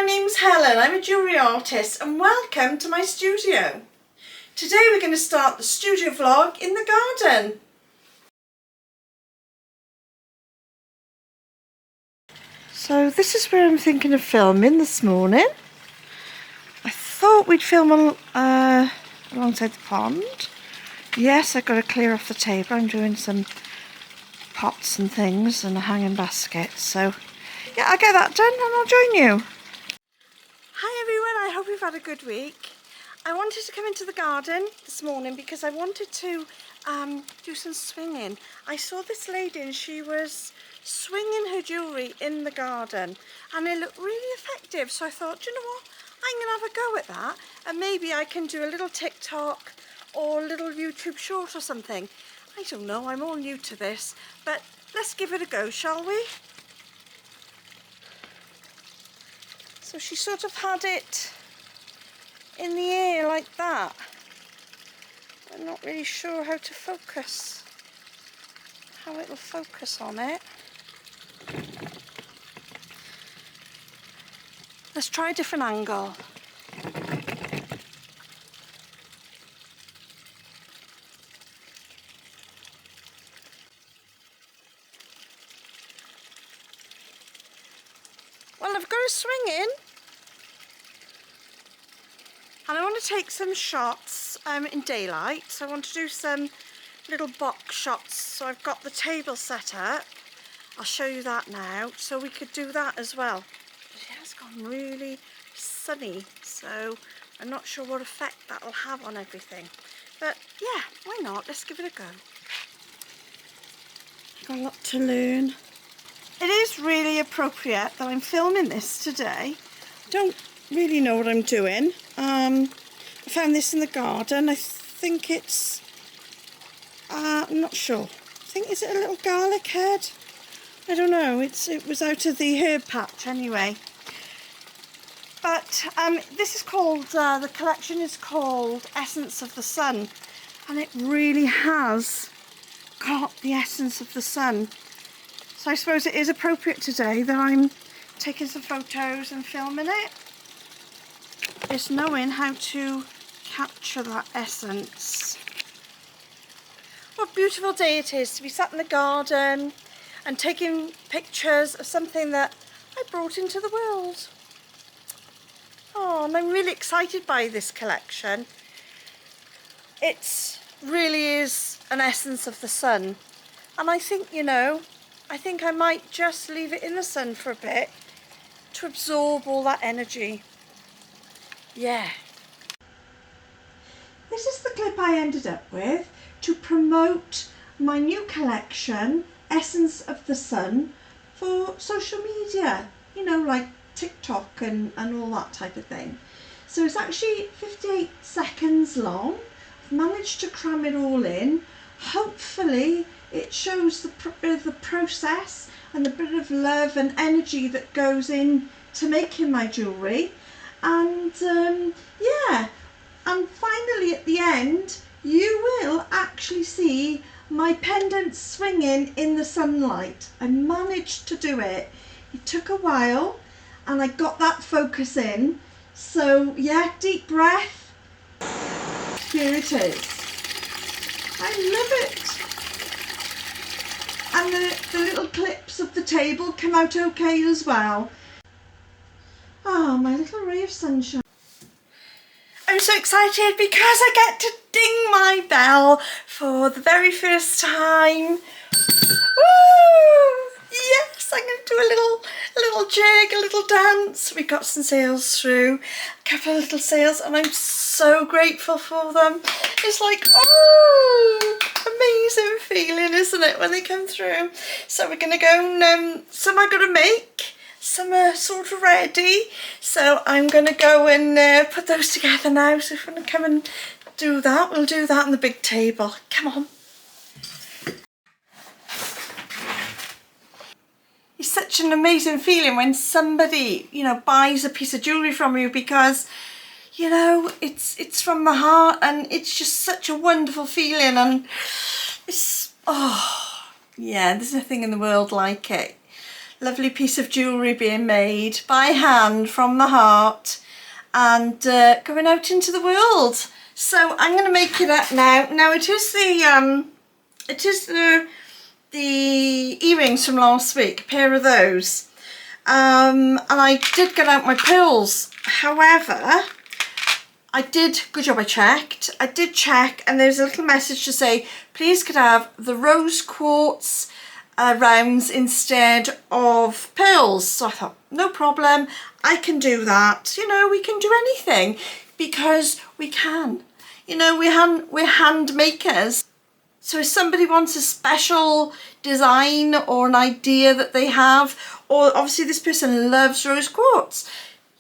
name's Helen, I'm a jewellery artist and welcome to my studio. Today we're going to start the studio vlog in the garden. So this is where I'm thinking of filming this morning. I thought we'd film alongside the pond. Yes, I've got to clear off the table. I'm doing some pots and things and a hanging basket. So yeah, I'll get that done and I'll join you. Hi everyone, I hope you've had a good week. I wanted to come into the garden this morning because I wanted to do some swinging. I saw this lady and she was swinging her jewellery in the garden and it looked really effective, so I thought, do you know what, I'm going to have a go at that and maybe I can do a little TikTok or a little YouTube short or something. I don't know, I'm all new to this, but let's give it a go, shall we? So she sort of had it in the air like that. I'm not really sure how to focus, how it'll focus on it. Let's try a different angle. Well, I've got a swing in. And I want to take some shots in daylight, so I want to do some little box shots. So I've got the table set up. I'll show you that now, so we could do that as well. It has gone really sunny, so I'm not sure what effect that will have on everything. But yeah, why not? Let's give it a go. I've got a lot to learn. It is really appropriate that I'm filming this today. I don't really know what I'm doing. I found this in the garden. I think it's I'm not sure. I think, is it a little garlic head? I don't know. It was out of the herb patch anyway. But this is called the collection is called Essence of the Sun, and it really has got the essence of the sun. So I suppose it is appropriate today that I'm taking some photos and filming it. It's knowing how to capture that essence. What a beautiful day it is to be sat in the garden and taking pictures of something that I brought into the world. Oh, and I'm really excited by this collection. It really is an essence of the sun. And I think, you know, I think I might just leave it in the sun for a bit to absorb all that energy. Yeah. This is the clip I ended up with to promote my new collection, Essence of the Sun, for social media, you know, like TikTok and all that type of thing. So it's actually 58 seconds long. I've managed to cram it all in. Hopefully it shows the bit of the process and the bit of love and energy that goes in to making my jewellery. And yeah, and finally at the end you will actually see my pendant swinging in the sunlight. I managed to do it. It took a while and I got that focus in. So yeah, deep breath. Here it is. I love it. And the little clips of the table come out okay as well. Oh, my little ray of sunshine. I'm so excited because I get to ding my bell for the very first time. Woo! Yes, I'm going to do a little jig, a little dance. We got some sales through, a couple of little sales, and I'm so grateful for them. It's like, oh, amazing feeling, isn't it, when they come through? So we're going to go and some I got to make. Some are sort of ready, so I'm going to go and put those together now. So if you want to come and do that, we'll do that on the big table. Come on. It's such an amazing feeling when somebody, you know, buys a piece of jewellery from you because, you know, it's from the heart and it's just such a wonderful feeling, and it's, oh, yeah, there's nothing in the world like it. lovely piece of jewellery being made by hand from the heart and going out into the world. So I'm going to make it up now. Now it is the earrings from last week, a pair of those. And I did get out my pearls. However, good job I checked. I did check, and there's a little message to say, please could I have the rose quartz rounds instead of pearls. So I thought, no problem, I can do that. You know, we can do anything because we can. You know, we're hand makers. So if somebody wants a special design or an idea that they have, or obviously this person loves rose quartz,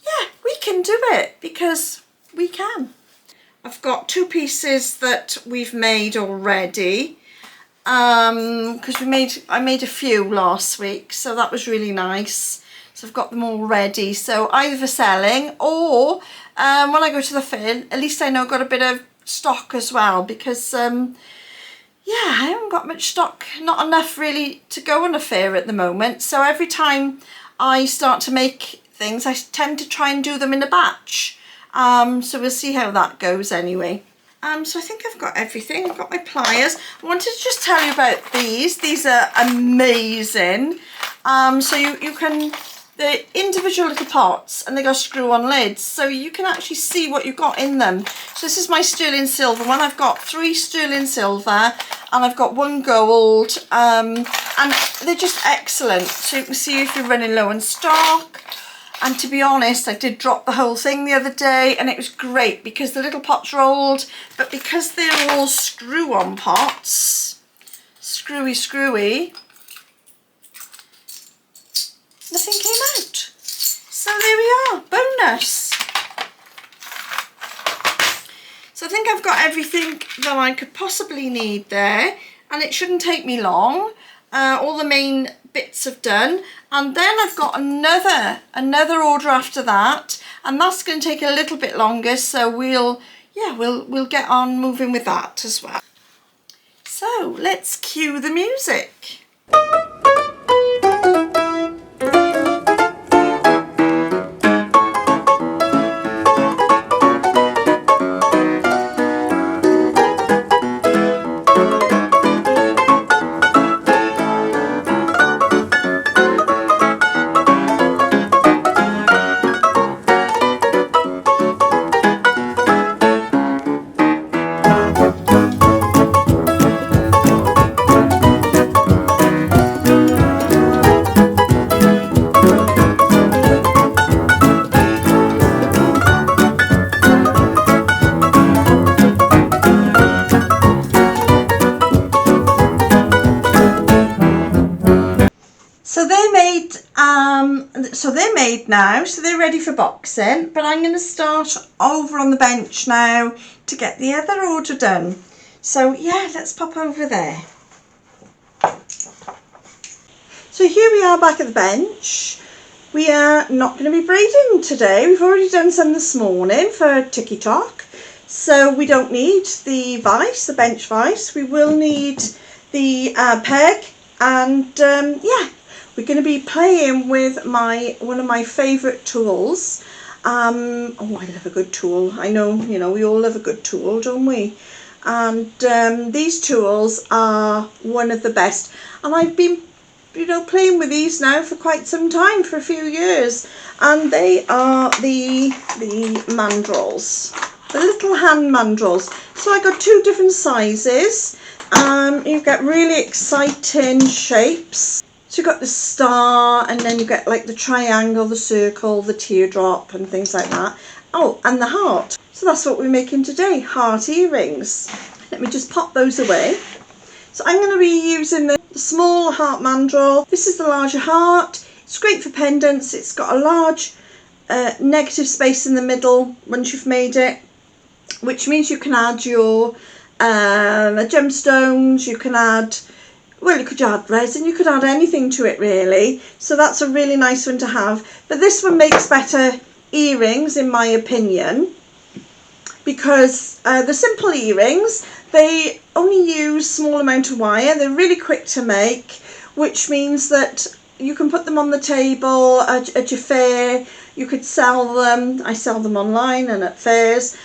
yeah, we can do it because we can. I've got 2 pieces that we've made already because I made a few last week, so that was really nice. So I've got them all ready, so either for selling or when I go to the fair, at least I know I've got a bit of stock as well, because yeah, I haven't got much stock, not enough really to go on a fair at the moment. So every time I start to make things, I tend to try and do them in a batch. So we'll see how that goes anyway. So I think I've got everything. I've got my pliers. I wanted to just tell you about these. These are amazing. So you can, they're individual little pots and they got screw-on lids. So you can actually see what you've got in them. So this is my sterling silver one. I've got 3 sterling silver and I've got 1 gold. And they're just excellent. So you can see if you're running low on stock. And to be honest, I did drop the whole thing the other day and it was great because the little pots rolled, but because they're all screw-on pots, screwy, nothing came out. So there we are, bonus. So I think I've got everything that I could possibly need there, and it shouldn't take me long. All the main bits have done, and then I've got another order after that, and that's going to take a little bit longer, so we'll get on moving with that as well. So let's cue the music. So they're made now, so they're ready for boxing, but I'm going to start over on the bench now to get the other order done. So yeah, let's pop over there. So here we are back at the bench. We are not going to be braiding today. We've already done some this morning for TikTok, so we don't need the vise, the bench vise. We will need the peg, and yeah, we're going to be playing with one of my favourite tools. Oh, I love a good tool. I know, you know, we all love a good tool, don't we? And these tools are one of the best. And I've been, you know, playing with these now for quite some time, for a few years. And they are the mandrels, the little hand mandrels. So I got 2 different sizes. You've got really exciting shapes. So you've got the star, and then you get like the triangle, the circle, the teardrop and things like that. Oh, and the heart. So that's what we're making today, heart earrings. Let me just pop those away. So I'm going to be using the small heart mandrel. This is the larger heart. It's great for pendants. It's got a large negative space in the middle once you've made it, which means you can add your gemstones, you can add, well, you could add resin, you could add anything to it really. So that's a really nice one to have. But this one makes better earrings in my opinion, because the simple earrings, they only use small amount of wire. They're really quick to make, which means that you can put them on the table at your fair. You could sell them. I sell them online and at fairs,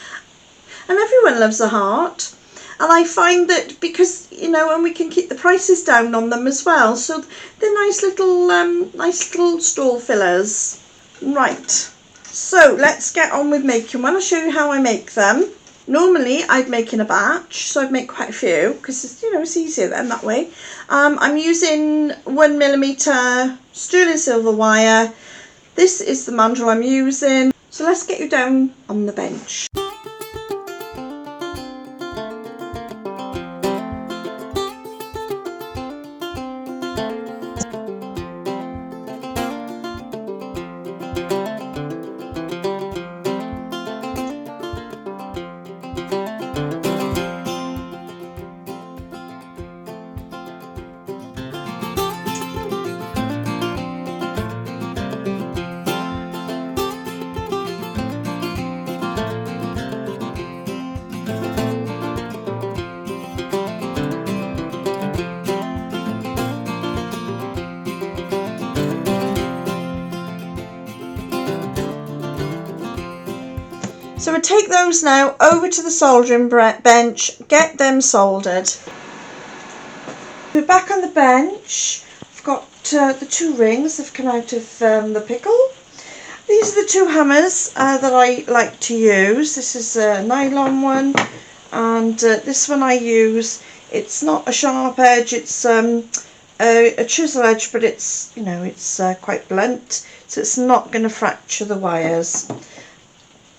and everyone loves a heart. And I find that because, you know, and we can keep the prices down on them as well, so they're nice little stall fillers. Right, so let's get on with making one. I'll show you how I make them. Normally I'd make in a batch, so I'd make quite a few because, you know, it's easier then that way. I'm using 1mm sterling silver wire. This is the mandrel I'm using. So let's get you down on the bench. So we take those now over to the soldering bench, get them soldered. We're back on the bench. I've got the 2 rings that have come out of the pickle. These are the 2 hammers that I like to use. This is a nylon one, and this one I use, it's not a sharp edge, it's a chisel edge, but it's, you know, it's quite blunt, so it's not going to fracture the wires.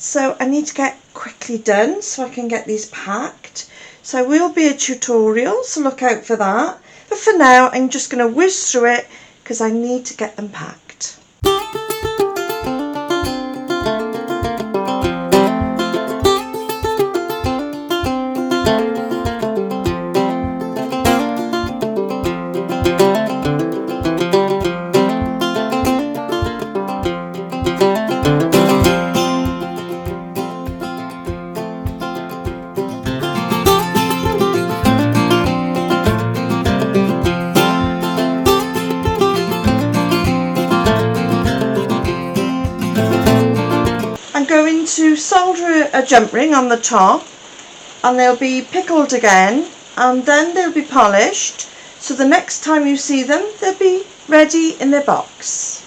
So I need to get quickly done so I can get these packed. So there will be a tutorial, so look out for that. But for now, I'm just going to whiz through it because I need to get them packed. Going to solder a jump ring on the top, and they'll be pickled again, and then they'll be polished, so the next time you see them they'll be ready in their box.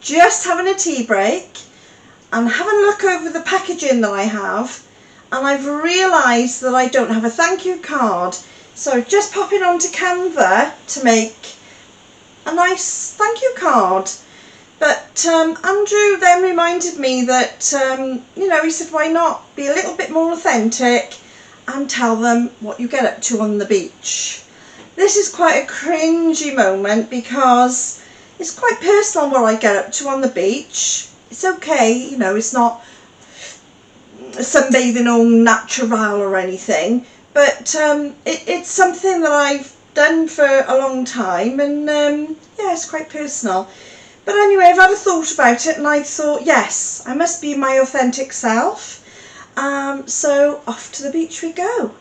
Just having a tea break and having a look over the packaging that I have, and I've realised that I don't have a thank you card, so just popping onto Canva to make a nice thank you card. But Andrew then reminded me that you know, he said, why not be a little bit more authentic and tell them what you get up to on the beach. This is quite a cringy moment because it's quite personal what I get up to on the beach. It's okay, you know, it's not sunbathing au natural or anything, but it's something that I've done for a long time, and yeah, it's quite personal. But anyway, I've had a thought about it, and I thought, yes, I must be my authentic self. So off to the beach we go.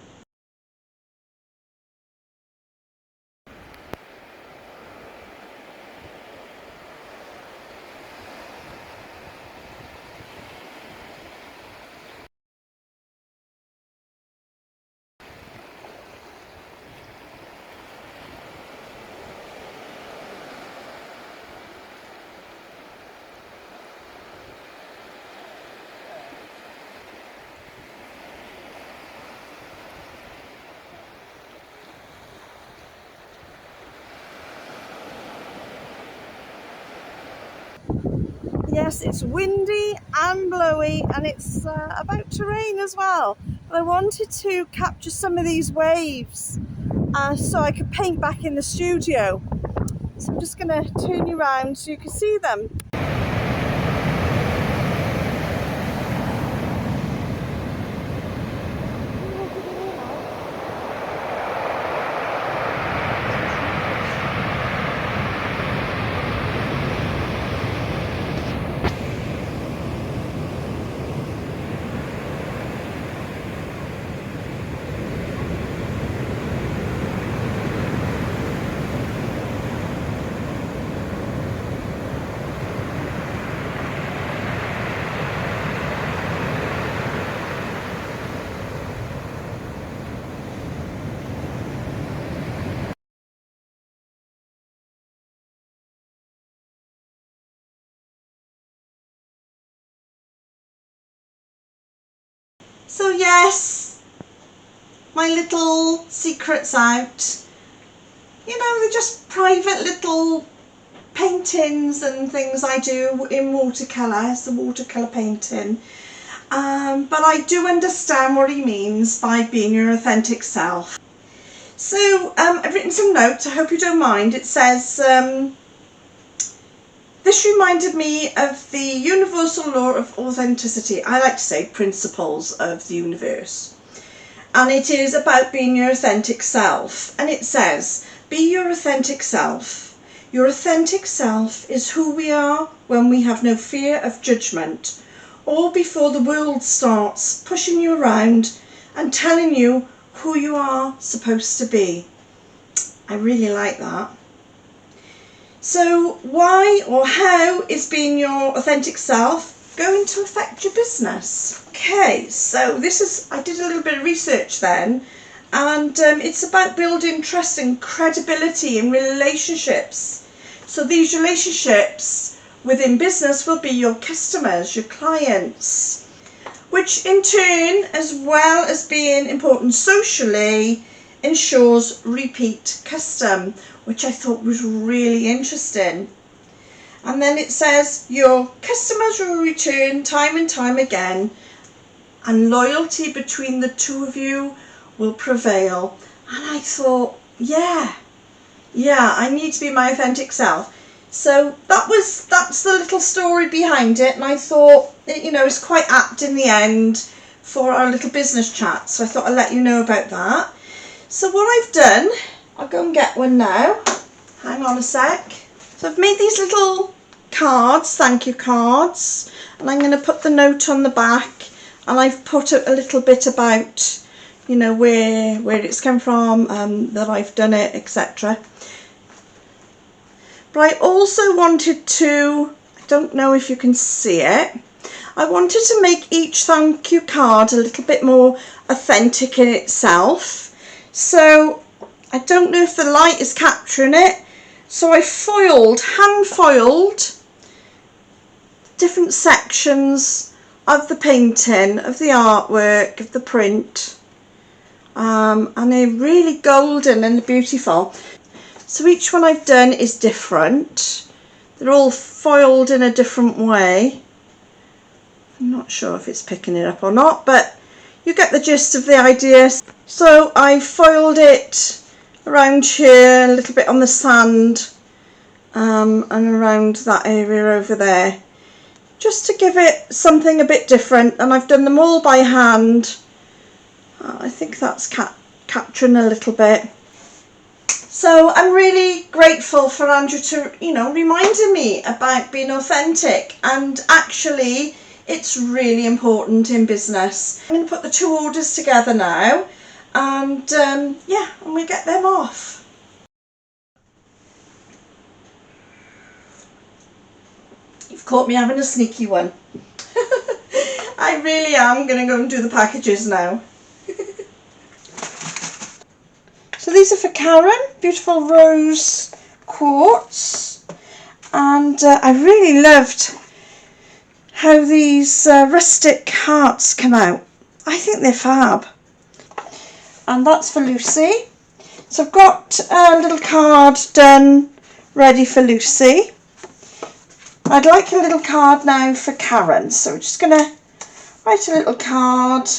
Yes, it's windy and blowy, and it's about to rain as well. I wanted to capture some of these waves so I could paint back in the studio. So I'm just going to turn you around so you can see them. So yes, my little secret's out. You know, they're just private little paintings and things I do in watercolour. It's the watercolour painting. But I do understand what he means by being your authentic self. So I've written some notes, I hope you don't mind. It says, this reminded me of the universal law of authenticity. I like to say principles of the universe. And it is about being your authentic self. And it says, be your authentic self. Your authentic self is who we are when we have no fear of judgment, or before the world starts pushing you around and telling you who you are supposed to be. I really like that. So why or how is being your authentic self going to affect your business? Okay, so I did a little bit of research then, and it's about building trust and credibility in relationships. So these relationships within business will be your customers, your clients, which in turn, as well as being important socially, ensures repeat custom, which I thought was really interesting. And then it says your customers will return time and time again, and loyalty between the two of you will prevail. And I thought, yeah, I need to be my authentic self. So that's the little story behind it, and I thought, you know, it's quite apt in the end for our little business chat. So I thought I'd let you know about that. So what I've done, I'll go and get one now. Hang on a sec. So I've made these little cards, thank you cards, and I'm going to put the note on the back, and I've put a little bit about, you know, where it's come from, that I've done it, etc. But I also wanted to, I don't know if you can see it, I wanted to make each thank you card a little bit more authentic in itself. So I don't know if the light is capturing it, so I hand foiled different sections of the painting, of the artwork, of the print, and they're really golden and beautiful. So each one I've done is different. They're all foiled in a different way. I'm not sure if it's picking it up or not, but you get the gist of the idea. So I foiled it around here, a little bit on the sand, and around that area over there, just to give it something a bit different. And I've done them all by hand. I think that's capturing a little bit. So I'm really grateful for Andrew to, you know, reminding me about being authentic, and actually it's really important in business. I'm going to put the two orders together now, and yeah, I'm going to get them off. You've caught me having a sneaky one. I really am going to go and do the packages now. So these are for Karen, beautiful rose quartz, and I really loved how these rustic hearts come out. I think they're fab. And that's for Lucy. So I've got a little card done ready for Lucy. I'd like a little card now for Karen, so we're just going to write a little card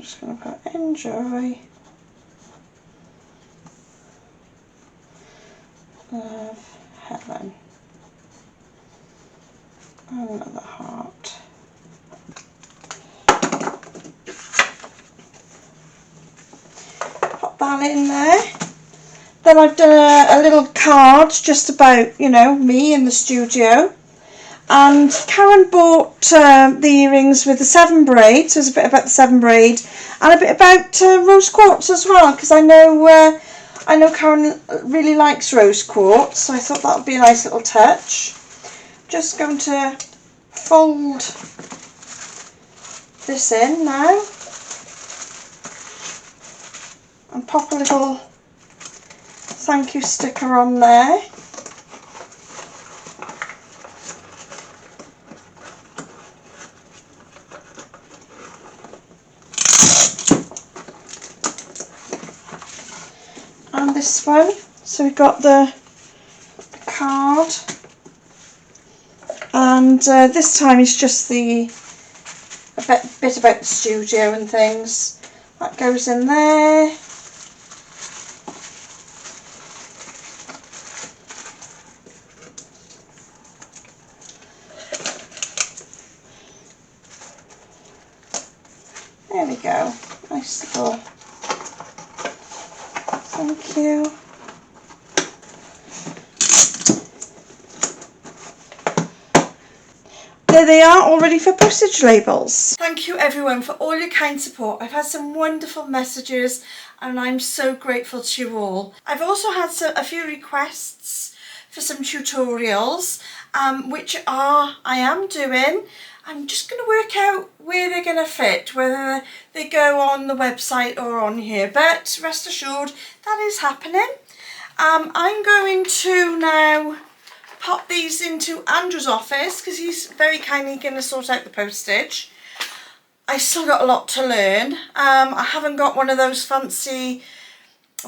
just going to put enjoy. Love, Helen. Another heart. Pop that in there. Then I've done a little card just about, you know, me in the studio. And Karen bought the earrings with the 7 braids. So there's a bit about the 7 braid and a bit about rose quartz as well, because I know Karen really likes rose quartz, so I thought that would be a nice little touch. Just going to fold this in now and pop a little thank you sticker on there. And this one, so we've got the card, and this time it's just a bit about the studio and things. That goes in there. There we go, nice little thank you. There they are, all ready for postage labels. Thank you everyone for all your kind support. I've had some wonderful messages and I'm so grateful to you all. I've also had a few requests for some tutorials, which I am doing. I'm just going to work out where they're going to fit, whether they go on the website or on here, but rest assured that is happening. I'm going to now pop these into Andrew's office because he's very kindly going to sort out the postage. I still got a lot to learn. I haven't got one of those fancy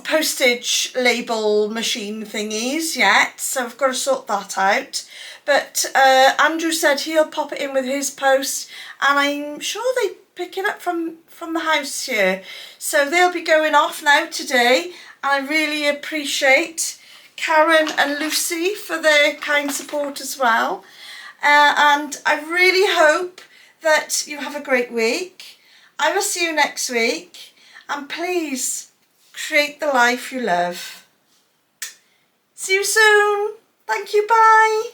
postage label machine thingies yet, so I've got to sort that out. But Andrew said he'll pop it in with his post, and I'm sure they pick it up from the house here. So they'll be going off now today, and I really appreciate Karen and Lucy for their kind support as well. And I really hope that you have a great week. I will see you next week, and please create the life you love. See you soon. Thank you. Bye.